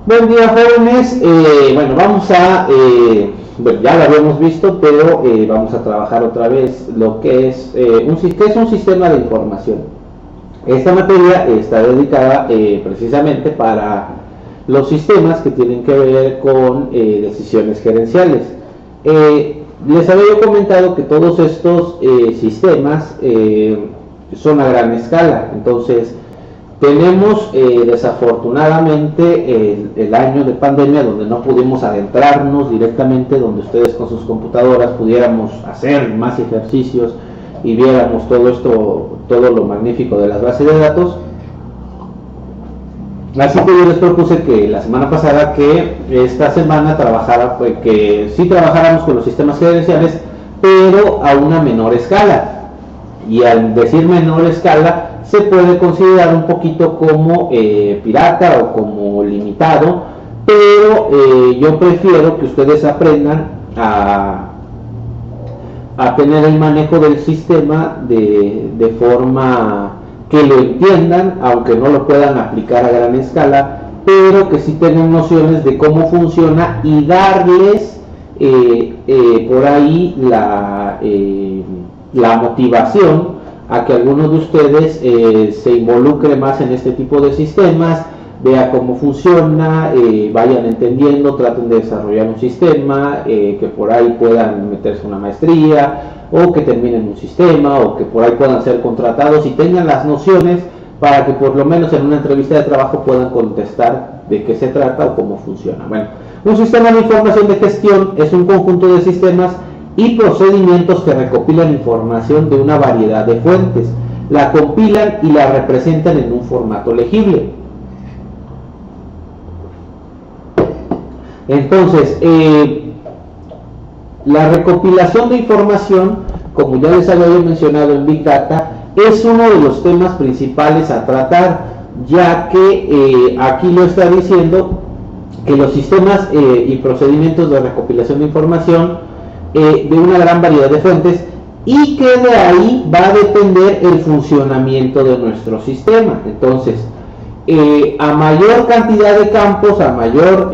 Buen día, jóvenes. Bueno, bueno, ya lo habíamos visto, pero vamos a trabajar otra vez lo que es, ¿qué es un sistema de información? Esta materia está dedicada precisamente para los sistemas que tienen que ver con decisiones gerenciales. Les había yo comentado que todos estos sistemas son a gran escala. Entonces tenemos desafortunadamente el año de pandemia, donde no pudimos adentrarnos directamente, donde ustedes con sus computadoras pudiéramos hacer más ejercicios y viéramos todo esto, todo lo magnífico de las bases de datos. Así que yo les propuse que la semana pasada, que esta semana que sí trabajáramos con los sistemas gerenciales, pero a una menor escala. Y al decir menor escala, se puede considerar un poquito como pirata o como limitado, pero yo prefiero que ustedes aprendan a tener el manejo del sistema de forma que lo entiendan, aunque no lo puedan aplicar a gran escala, pero que sí tengan nociones de cómo funciona y darles por ahí la motivación a que algunos de ustedes se involucre más en este tipo de sistemas, vea cómo funciona, vayan entendiendo, traten de desarrollar un sistema, que por ahí puedan meterse una maestría, o que terminen un sistema, o que por ahí puedan ser contratados y tengan las nociones para que por lo menos en una entrevista de trabajo puedan contestar de qué se trata o cómo funciona. Bueno, un sistema de información de gestión es un conjunto de sistemas y procedimientos que recopilan información de una variedad de fuentes, la compilan y la representan en un formato legible. Entonces, la recopilación de información, como ya les había mencionado en Big Data, es uno de los temas principales a tratar, ya que aquí lo está diciendo que los sistemas y procedimientos de recopilación de información de una gran variedad de fuentes, y que de ahí va a depender el funcionamiento de nuestro sistema. Entonces, a mayor cantidad de campos, a mayor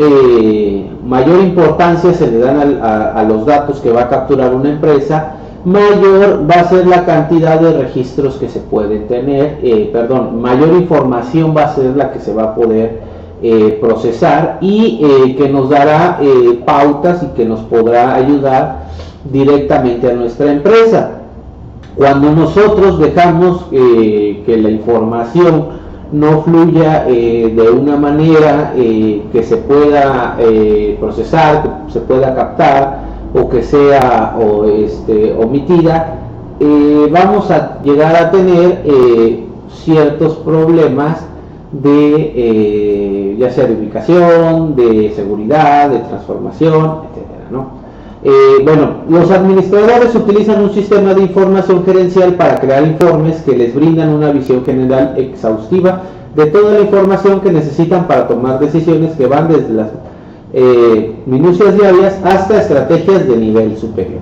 importancia se le dan a los datos que va a capturar una empresa, mayor va a ser la cantidad de registros que se pueden tener, mayor información va a ser la que se va a poder procesar, y que nos dará pautas y que nos podrá ayudar directamente a nuestra empresa. Cuando nosotros dejamos que la información no fluya de una manera que se pueda procesar, que se pueda captar, o que sea omitida, vamos a llegar a tener ciertos problemas de ya sea de ubicación, de seguridad, de transformación, etcétera, ¿no? Bueno, los administradores utilizan un sistema de información gerencial para crear informes que les brindan una visión general exhaustiva de toda la información que necesitan para tomar decisiones, que van desde las minucias diarias hasta estrategias de nivel superior.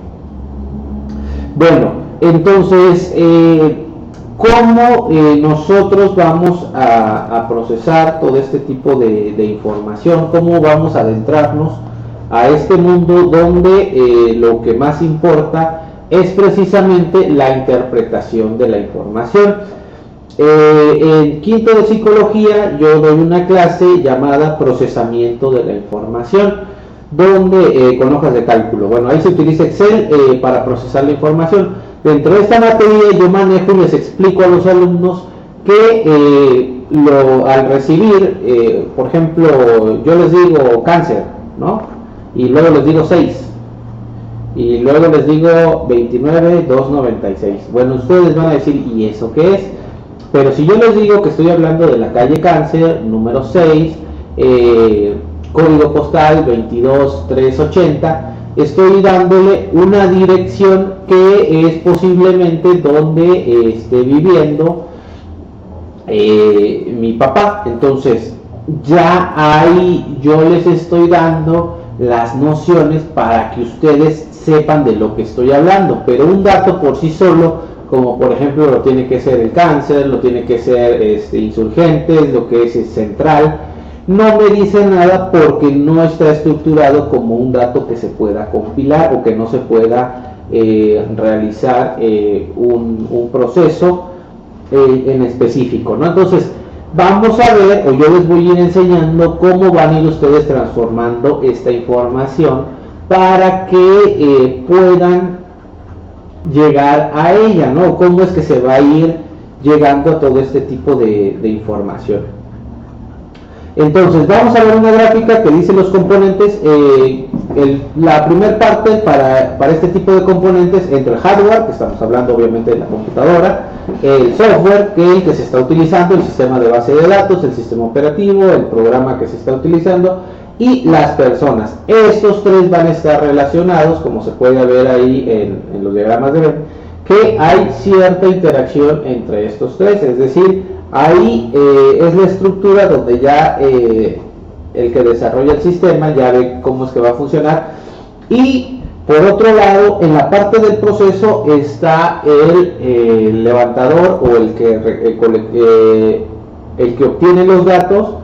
Bueno, entonces, ¿cómo nosotros vamos a procesar todo este tipo de información? ¿Cómo vamos a adentrarnos a este mundo donde lo que más importa es precisamente la interpretación de la información? En quinto de psicología yo doy una clase llamada procesamiento de la información, donde con hojas de cálculo, bueno, ahí se utiliza Excel para procesar la información. Dentro de esta materia yo manejo y les explico a los alumnos que al recibir, por ejemplo, yo les digo cáncer, ¿no? Y luego les digo 6, y luego les digo 29,296. Bueno, ustedes van a decir, ¿y eso qué es? Pero si yo les digo que estoy hablando de la calle Cáncer, número 6, código postal 22380, estoy dándole una dirección que es posiblemente donde esté viviendo mi papá. Entonces, ya ahí yo les estoy dando las nociones para que ustedes sepan de lo que estoy hablando. Pero un dato por sí solo, como por ejemplo lo tiene que ser el Cáncer, lo tiene que ser Insurgentes, lo que es Central, no me dice nada porque no está estructurado como un dato que se pueda compilar o que no se pueda realizar un proceso en específico, ¿no? Entonces, vamos a ver, o yo les voy a ir enseñando cómo van a ir ustedes transformando esta información para que puedan llegar a ella, ¿no? Cómo es que se va a ir llegando a todo este tipo de información. Entonces, vamos a ver una gráfica que dice los componentes. La primera parte para este tipo de componentes, entre el hardware, que estamos hablando obviamente de la computadora, el software, que es el que se está utilizando, el sistema de base de datos, el sistema operativo, el programa que se está utilizando, y las personas. Estos tres van a estar relacionados, como se puede ver ahí en los diagramas de Venn, que hay cierta interacción entre estos tres, es decir, ahí es la estructura donde ya el que desarrolla el sistema ya ve cómo es que va a funcionar. Y por otro lado, en la parte del proceso está el levantador o el que obtiene los datos,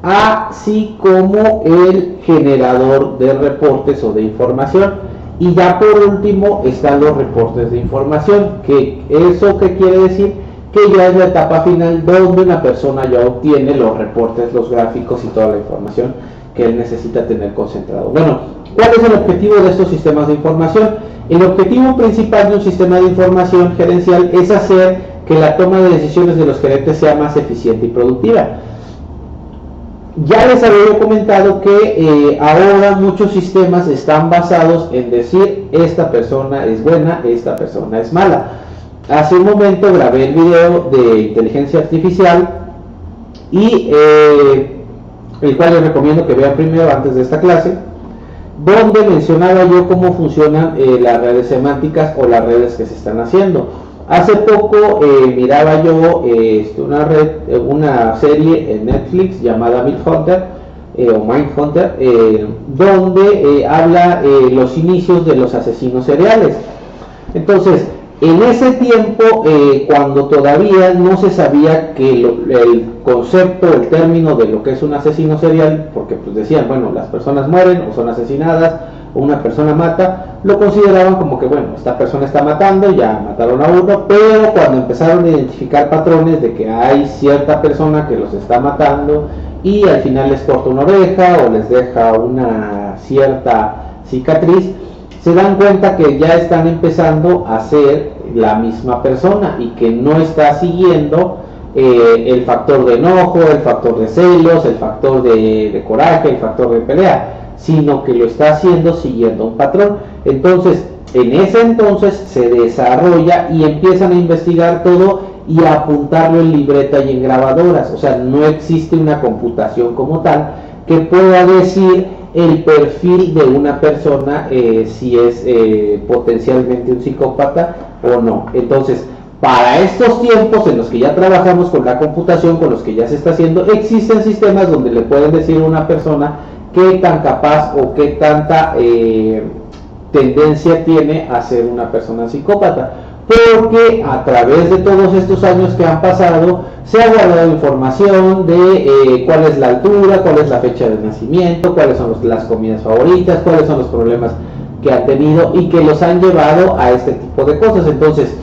así como el generador de reportes o de información. Y ya por último están los reportes de información, que eso que quiere decir que ya es la etapa final donde una persona ya obtiene los reportes, los gráficos y toda la información que él necesita tener concentrado. Bueno, ¿cuál es el objetivo de estos sistemas de información? El objetivo principal de un sistema de información gerencial es hacer que la toma de decisiones de los gerentes sea más eficiente y productiva. Ya les había comentado que ahora muchos sistemas están basados en decir esta persona es buena, esta persona es mala. Hace un momento grabé el video de inteligencia artificial y el cual les recomiendo que vean primero antes de esta clase, donde mencionaba yo cómo funcionan las redes semánticas o las redes que se están haciendo. Hace poco miraba yo una serie en Netflix llamada Mindhunter, donde habla los inicios de los asesinos seriales. Entonces, en ese tiempo, cuando todavía no se sabía que el concepto, el término de lo que es un asesino serial, porque pues decían, bueno, las personas mueren o son asesinadas, o una persona mata, lo consideraban como que, bueno, esta persona está matando, ya mataron a uno, pero cuando empezaron a identificar patrones de que hay cierta persona que los está matando y al final les corta una oreja o les deja una cierta cicatriz, se dan cuenta que ya están empezando a ser la misma persona y que no está siguiendo el factor de enojo, el factor de celos, el factor de coraje, el factor de pelea, sino que lo está haciendo siguiendo un patrón. Entonces, en ese entonces se desarrolla y empiezan a investigar todo y a apuntarlo en libreta y en grabadoras. O sea, no existe una computación como tal que pueda decir el perfil de una persona, si es potencialmente un psicópata o no. Entonces, para estos tiempos en los que ya trabajamos con la computación, con los que ya se está haciendo, existen sistemas donde le pueden decir a una persona qué tan capaz o qué tanta tendencia tiene a ser una persona psicópata, porque a través de todos estos años que han pasado se ha guardado información de cuál es la altura, cuál es la fecha de nacimiento, cuáles son las comidas favoritas, cuáles son los problemas que han tenido y que los han llevado a este tipo de cosas. Entonces,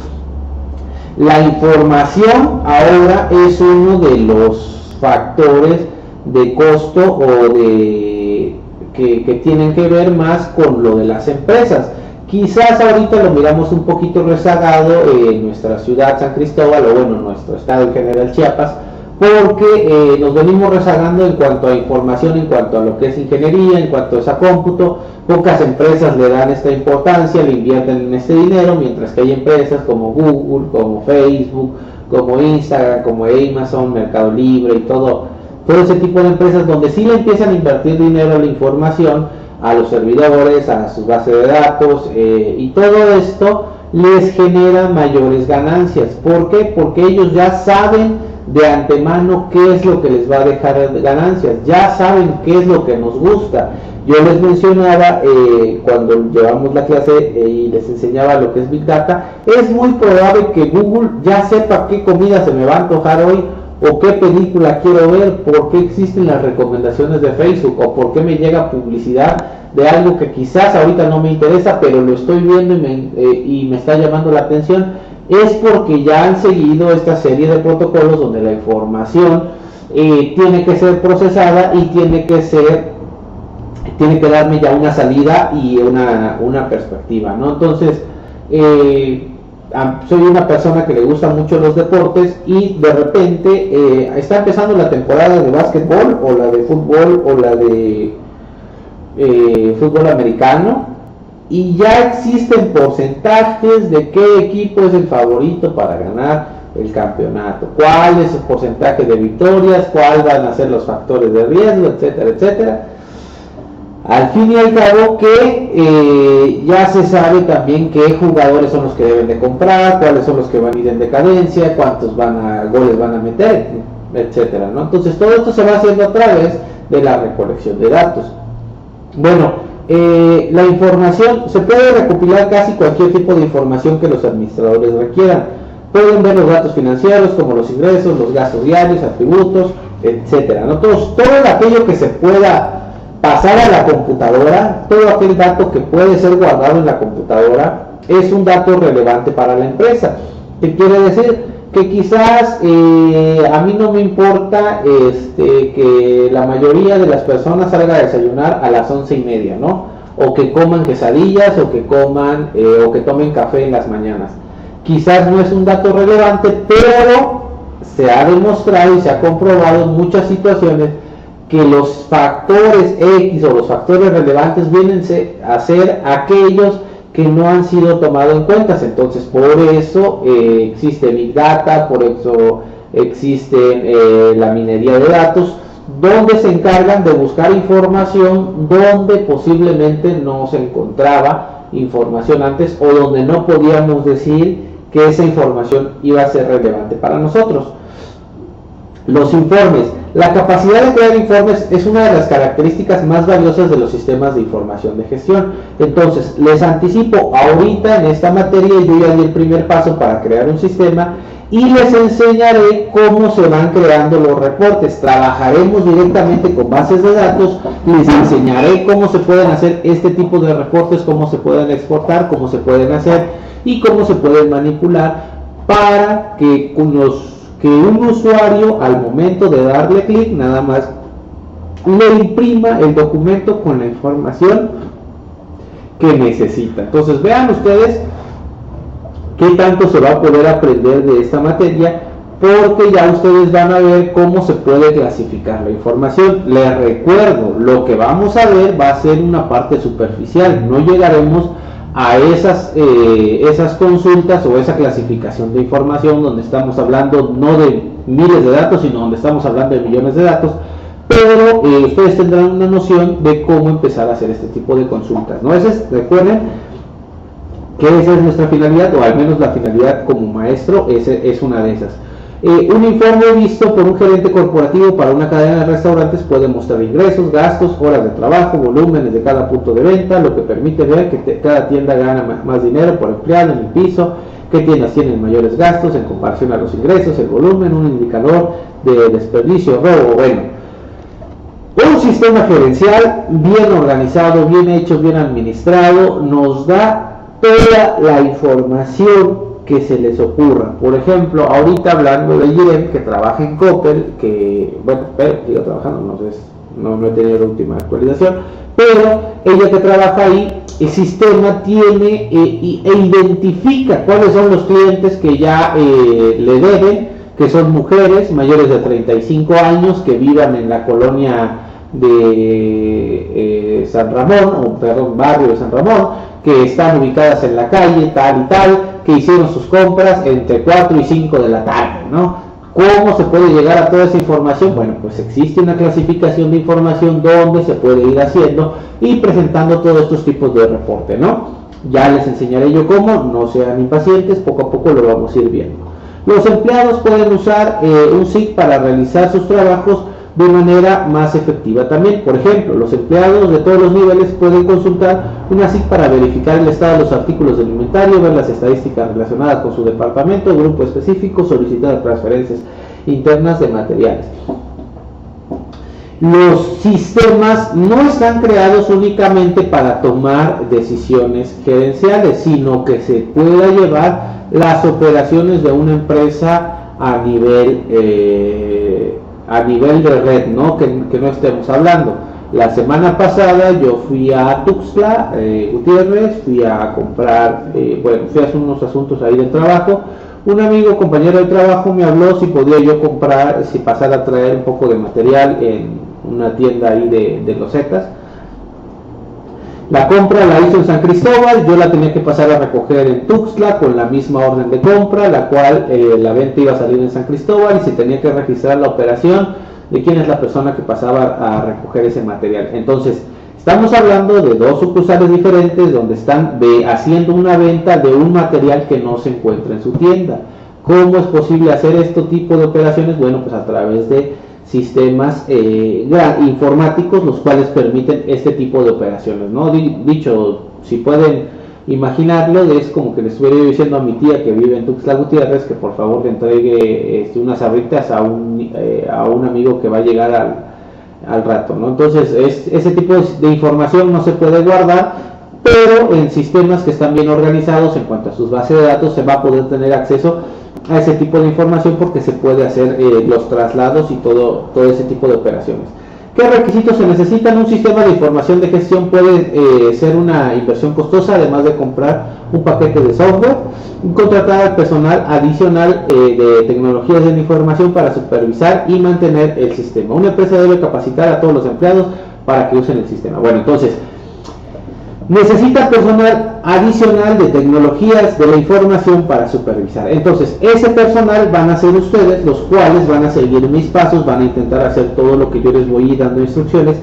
la información ahora es uno de los factores de costo o de que tienen que ver más con lo de las empresas. Quizás ahorita lo miramos un poquito rezagado en nuestra ciudad San Cristóbal, o bueno, nuestro estado en general Chiapas, porque nos venimos rezagando en cuanto a información, en cuanto a lo que es ingeniería, en cuanto a esa cómputo. Pocas empresas le dan esta importancia, le invierten en este dinero, mientras que hay empresas como Google, como Facebook, como Instagram, como Amazon, Mercado Libre y todo ese tipo de empresas donde sí le empiezan a invertir dinero a la información, a los servidores, a sus bases de datos, y todo esto les genera mayores ganancias. ¿Por qué? Porque ellos ya saben de antemano qué es lo que les va a dejar ganancias, ya saben qué es lo que nos gusta. Yo les mencionaba cuando llevamos la clase y les enseñaba lo que es Big Data, es muy probable que Google ya sepa qué comida se me va a antojar hoy, o qué película quiero ver, por qué existen las recomendaciones de Facebook, o por qué me llega publicidad de algo que quizás ahorita no me interesa, pero lo estoy viendo y me está llamando la atención, es porque ya han seguido esta serie de protocolos donde la información tiene que ser procesada y tiene que darme ya una salida y una perspectiva, ¿no? Entonces, soy una persona que le gusta mucho los deportes y de repente está empezando la temporada de básquetbol o la de fútbol o la de fútbol americano, y ya existen porcentajes de qué equipo es el favorito para ganar el campeonato, cuál es el porcentaje de victorias, cuáles van a ser los factores de riesgo, etcétera, etcétera. Al fin y al cabo que ya se sabe también qué jugadores son los que deben de comprar, cuáles son los que van a ir en decadencia, cuántos goles van a meter, etcétera, ¿no? Entonces todo esto se va haciendo a través de la recolección de datos. Bueno, la información, se puede recopilar casi cualquier tipo de información que los administradores requieran. Pueden ver los datos financieros como los ingresos, los gastos diarios, atributos, etcétera, ¿no? Todo aquello que se pueda pasar a la computadora, todo aquel dato que puede ser guardado en la computadora es un dato relevante para la empresa. ¿Qué quiere decir? Que quizás a mí no me importa que la mayoría de las personas salga a desayunar a las 11:30, ¿no? O que coman quesadillas, o que tomen café en las mañanas. Quizás no es un dato relevante, pero se ha demostrado y se ha comprobado en muchas situaciones que los factores X o los factores relevantes vienen a ser aquellos que no han sido tomados en cuenta. Entonces, por eso existe Big Data, por eso existe la minería de datos, donde se encargan de buscar información donde posiblemente no se encontraba información antes, o donde no podíamos decir que esa información iba a ser relevante para nosotros. Los informes. La capacidad de crear informes es una de las características más valiosas de los sistemas de información de gestión. Entonces, les anticipo, ahorita en esta materia yo ya di el primer paso para crear un sistema y les enseñaré cómo se van creando los reportes. Trabajaremos directamente con bases de datos, les enseñaré cómo se pueden hacer este tipo de reportes, cómo se pueden exportar, cómo se pueden hacer y cómo se pueden manipular para que un usuario al momento de darle clic nada más le imprima el documento con la información que necesita. Entonces vean ustedes qué tanto se va a poder aprender de esta materia, porque ya ustedes van a ver cómo se puede clasificar la información. Les recuerdo, lo que vamos a ver va a ser una parte superficial, no llegaremos a esas consultas o esa clasificación de información donde estamos hablando no de miles de datos, sino donde estamos hablando de millones de datos, pero ustedes tendrán una noción de cómo empezar a hacer este tipo de consultas, ¿no? Recuerden que esa es nuestra finalidad, o al menos la finalidad como maestro es una de esas. Un informe visto por un gerente corporativo para una cadena de restaurantes puede mostrar ingresos, gastos, horas de trabajo, volúmenes de cada punto de venta, lo que permite ver que cada tienda gana más dinero por empleado en el piso, qué tiendas tienen mayores gastos en comparación a los ingresos, el volumen, un indicador de desperdicio, robo. Bueno, un sistema gerencial bien organizado, bien hecho, bien administrado, nos da toda la información que se les ocurra. Por ejemplo, ahorita hablando de Irene, que trabaja en Coppel, que bueno, pero sigue trabajando, no he tenido la última actualización, pero ella que trabaja ahí, el sistema tiene e identifica cuáles son los clientes que ya le deben, que son mujeres mayores de 35 años que vivan en la colonia de San Ramón, barrio de San Ramón, que están ubicadas en la calle tal y tal, que hicieron sus compras entre 4 y 5 de la tarde, ¿no? ¿Cómo se puede llegar a toda esa información? Bueno, pues existe una clasificación de información donde se puede ir haciendo y presentando todos estos tipos de reporte, ¿no? Ya les enseñaré yo cómo, no sean impacientes, poco a poco lo vamos a ir viendo. Los empleados pueden usar un SIG para realizar sus trabajos de manera más efectiva también. Por ejemplo, los empleados de todos los niveles pueden consultar una SIG para verificar el estado de los artículos del inventario, ver las estadísticas relacionadas con su departamento, grupo específico, solicitar transferencias internas de materiales. Los sistemas no están creados únicamente para tomar decisiones gerenciales, sino que se pueda llevar las operaciones de una empresa a nivel de red, ¿no? Que no estemos hablando. La semana pasada yo fui a Tuxtla Gutiérrez, fui a comprar, fui a hacer unos asuntos ahí de trabajo. Un amigo, compañero de trabajo, me habló si podía yo comprar, si pasar a traer un poco de material en una tienda ahí de losetas. La compra la hizo en San Cristóbal, yo la tenía que pasar a recoger en Tuxtla con la misma orden de compra, la cual la venta iba a salir en San Cristóbal y se tenía que registrar la operación de quién es la persona que pasaba a recoger ese material. Entonces, estamos hablando de dos sucursales diferentes donde están haciendo una venta de un material que no se encuentra en su tienda. ¿Cómo es posible hacer este tipo de operaciones? Bueno, pues a través de sistemas informáticos, los cuales permiten este tipo de operaciones, ¿no? Dicho, si pueden imaginarlo, es como que le estuviera diciendo a mi tía que vive en Tuxtla Gutiérrez que por favor le entregue unas sabritas a un amigo que va a llegar al rato, ¿no? Entonces, ese tipo de información no se puede guardar, pero en sistemas que están bien organizados en cuanto a sus bases de datos se va a poder tener acceso a ese tipo de información porque se puede hacer los traslados y todo ese tipo de operaciones. ¿Qué requisitos se necesitan? Un sistema de información de gestión puede ser una inversión costosa, además de comprar un paquete de software, contratar al personal adicional de tecnologías de la información para supervisar y mantener el sistema. Una empresa debe capacitar a todos los empleados para que usen el sistema. Bueno, entonces, necesita personal adicional de tecnologías de la información para supervisar. Entonces, ese personal van a ser ustedes, los cuales van a seguir mis pasos, van a intentar hacer todo lo que yo les voy dando instrucciones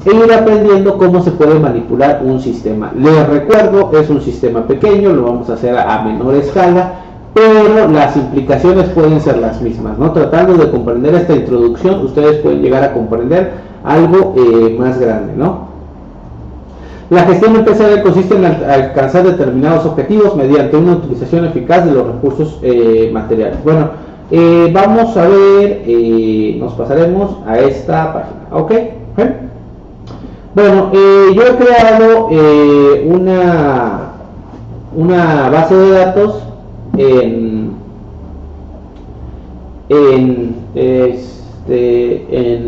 e ir aprendiendo cómo se puede manipular un sistema. Les recuerdo, es un sistema pequeño, lo vamos a hacer a menor escala, pero las implicaciones pueden ser las mismas, ¿no? Tratando de comprender esta introducción, ustedes pueden llegar a comprender algo más grande, ¿no? La gestión empresarial consiste en alcanzar determinados objetivos mediante una utilización eficaz de los recursos materiales. Bueno, vamos a ver, nos pasaremos a esta página, ¿ok? Bueno, yo he creado una base de datos en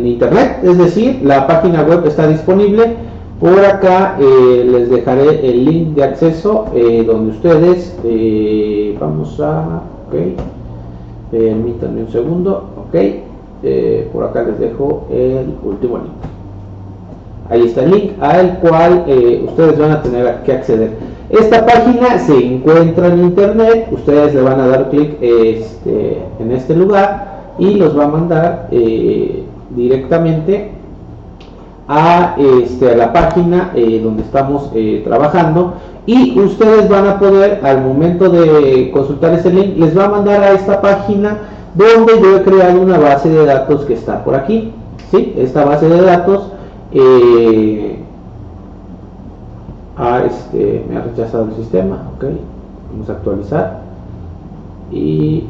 internet, es decir, la página web está disponible. Por acá les dejaré el link de acceso donde ustedes vamos a, permítanme un segundo, por acá les dejo el último link. Ahí está el link al cual ustedes van a tener que acceder. Esta página se encuentra en internet, ustedes le van a dar clic en este lugar y los va a mandar directamente a la página donde estamos trabajando, y ustedes van a poder, al momento de consultar ese link, les va a mandar a esta página donde yo he creado una base de datos que está por aquí, ¿sí? Esta base de datos me ha rechazado el sistema, vamos a actualizar y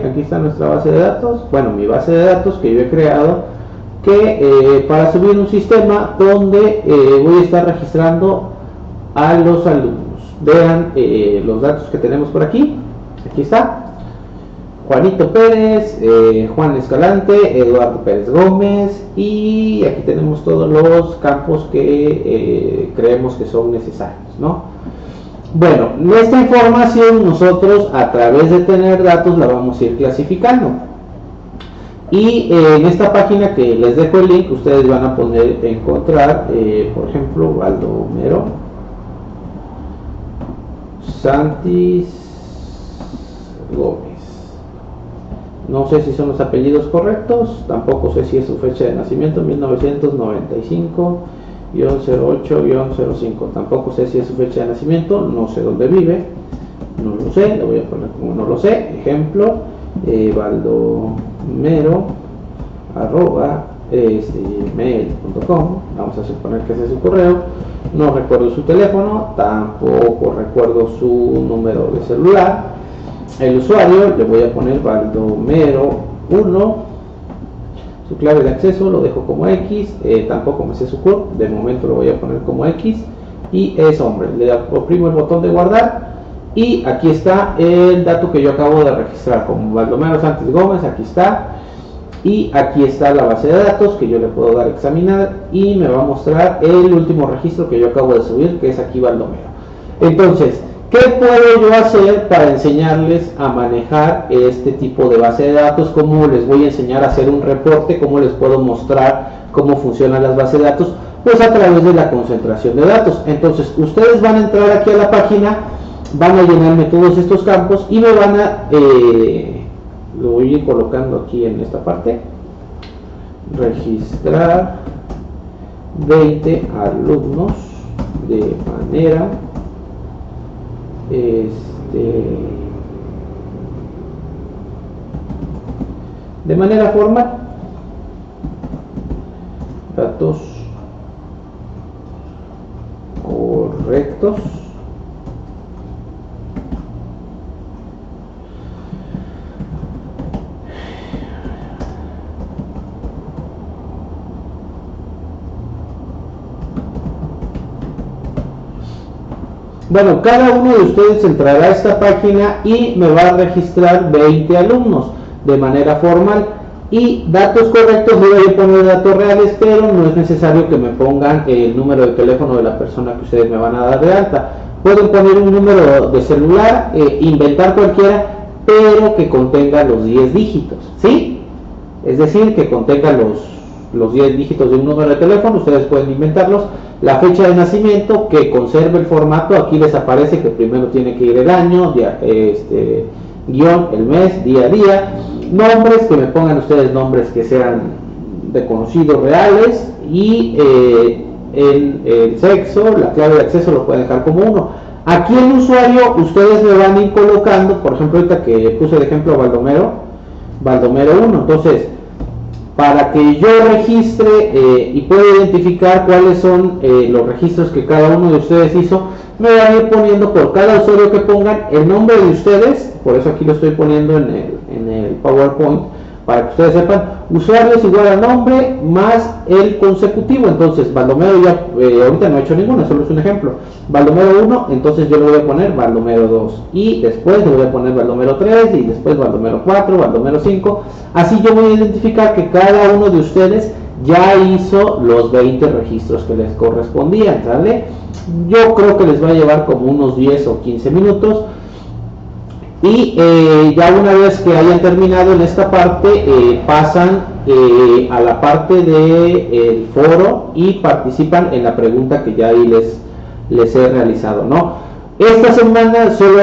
aquí está nuestra base de datos. Bueno, mi base de datos que yo he creado, que para subir un sistema donde voy a estar registrando a los alumnos. Vean los datos que tenemos por aquí. Aquí está Juanito Pérez, Juan Escalante, Eduardo Pérez Gómez, y aquí tenemos todos los campos que creemos que son necesarios, ¿no? Bueno, esta información nosotros, a través de tener datos, la vamos a ir clasificando. Y en esta página que les dejo el link, ustedes van a poder encontrar, por ejemplo, Baldomero Santis Gómez. No sé si son los apellidos correctos, tampoco sé si es su fecha de nacimiento, 1995-08-05. Tampoco sé si es su fecha de nacimiento, no sé dónde vive, no lo sé, lo voy a poner como no lo sé, ejemplo, baldomero @gmail.com, vamos a suponer que ese es su correo, no recuerdo su teléfono, tampoco recuerdo su número de celular, el usuario le voy a poner baldomero1, su clave de acceso lo dejo como X, tampoco me sé su CURP, de momento lo voy a poner como X, y es hombre, le oprimo el botón de guardar, y aquí está el dato que yo acabo de registrar como Baldomero Sánchez Gómez, aquí está, y aquí está la base de datos que yo le puedo dar a examinar, y me va a mostrar el último registro que yo acabo de subir, que es aquí Baldomero. Entonces, ¿qué puedo yo hacer para enseñarles a manejar este tipo de base de datos? ¿Cómo les voy a enseñar a hacer un reporte? ¿Cómo les puedo mostrar cómo funcionan las bases de datos? Pues a través de la concentración de datos. Entonces, ustedes van a entrar aquí a la página, van a llenarme todos estos campos y me van a... lo voy a ir colocando aquí en esta parte. Registrar 20 alumnos de manera... de manera formal, datos correctos, bueno, cada uno de ustedes entrará a esta página y me va a registrar 20 alumnos de manera formal, y datos correctos, voy a poner datos reales, pero no es necesario que me pongan el número de teléfono de la persona que ustedes me van a dar de alta. Pueden poner un número de celular, inventar cualquiera, pero que contenga los 10 dígitos, ¿sí? Es decir, que contenga los 10 dígitos de un número de teléfono, ustedes pueden inventarlos, la fecha de nacimiento, que conserve el formato, aquí les aparece que primero tiene que ir el año, guión, el mes, día a día, nombres, que me pongan ustedes nombres que sean de conocidos reales, y el sexo, la clave de acceso lo pueden dejar como 1. Aquí el usuario, ustedes me van a ir colocando, por ejemplo ahorita que puse de ejemplo Baldomero 1, entonces para que yo registre y pueda identificar cuáles son los registros que cada uno de ustedes hizo, me van a ir poniendo por cada usuario que pongan el nombre de ustedes, por eso aquí lo estoy poniendo en el PowerPoint, para que ustedes sepan, usuarios igual a nombre más el consecutivo. Entonces Baldomero ya, ahorita no he hecho ninguno, solo es un ejemplo. Baldomero 1, entonces yo le voy a poner Baldomero 2, y después le voy a poner Baldomero 3, y después Baldomero 4, Baldomero 5, así yo voy a identificar que cada uno de ustedes ya hizo los 20 registros que les correspondían, ¿sale? Yo creo que les va a llevar como unos 10 o 15 minutos. Y ya una vez que hayan terminado en esta parte, pasan a la parte del foro y participan en la pregunta que ya ahí les he realizado, ¿no? Esta semana solo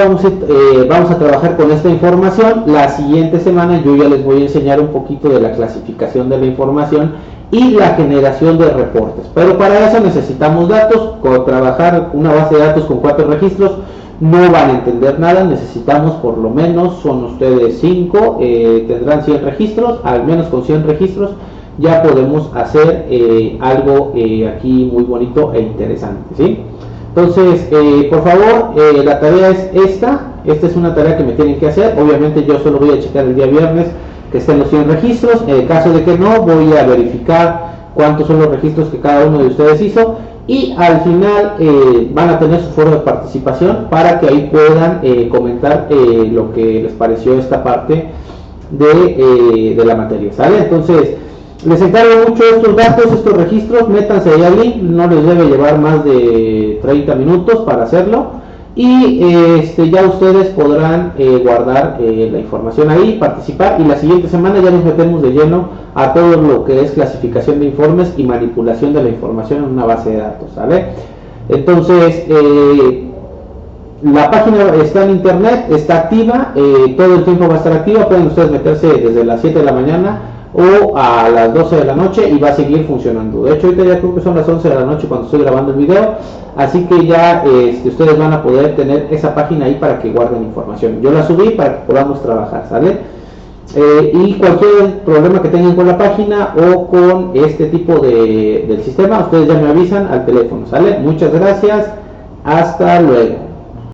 vamos a trabajar con esta información. La siguiente semana yo ya les voy a enseñar un poquito de la clasificación de la información y la generación de reportes. Pero para eso necesitamos datos. Con trabajar una base de datos con 4 registros no van a entender nada, necesitamos por lo menos, son ustedes 5, tendrán 100 registros, al menos con 100 registros ya podemos hacer algo aquí muy bonito e interesante, ¿sí? Entonces, por favor, la tarea es esta es una tarea que me tienen que hacer, obviamente yo solo voy a checar el día viernes que estén los 100 registros, en el caso de que no, voy a verificar cuántos son los registros que cada uno de ustedes hizo, y al final van a tener su foro de participación para que ahí puedan comentar lo que les pareció esta parte de la materia, ¿sale? Entonces, les encargo mucho estos datos, estos registros, métanse ahí al link, no les debe llevar más de 30 minutos para hacerlo, y ya ustedes podrán guardar la información ahí, participar, y la siguiente semana ya nos metemos de lleno a todo lo que es clasificación de informes y manipulación de la información en una base de datos, ¿sale? Entonces, la página está en internet, está activa, todo el tiempo va a estar activa, pueden ustedes meterse desde las 7 de la mañana o a las 12 de la noche y va a seguir funcionando. De hecho, ahorita ya creo que son las 11 de la noche cuando estoy grabando el video, así que ya ustedes van a poder tener esa página ahí para que guarden información. Yo la subí para que podamos trabajar, ¿sale? Y cualquier problema que tengan con la página o con este tipo del sistema, ustedes ya me avisan al teléfono, ¿sale? Muchas gracias, hasta luego.